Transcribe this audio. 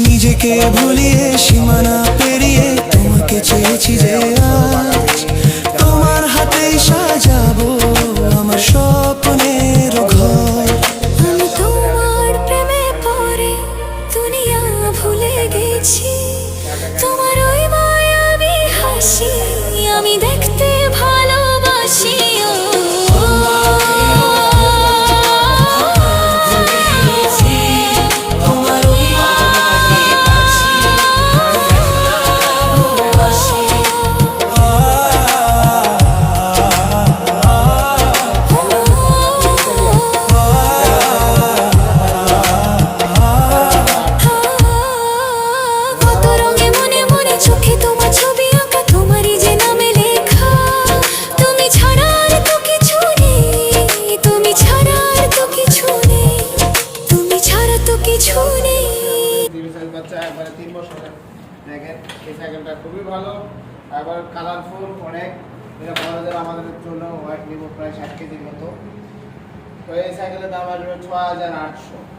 নিজেকে ভুলিয়ে সীমানা পেরিয়ে তোমাকে চেয়েছি যে আজ তোমার হাতেই সাজাবো আমার স্বপ্নের ঘর। আমি তোমার প্রেমে পড়ে দুনিয়া ভুলে গেছি, তোমার ওই মায়াবী হাসি আমি দেখতে ভালোবাসি। একবারে 3 বছরের দেখেন এই সাইকেলটা খুবই ভালো, আবার কালারফুল অনেক। এটা বড়দের আমাদের জন্য ওয়েট নিব প্রায় 60 কেজির মতো। তো এই সাইকেলের দাম আসবে 6800।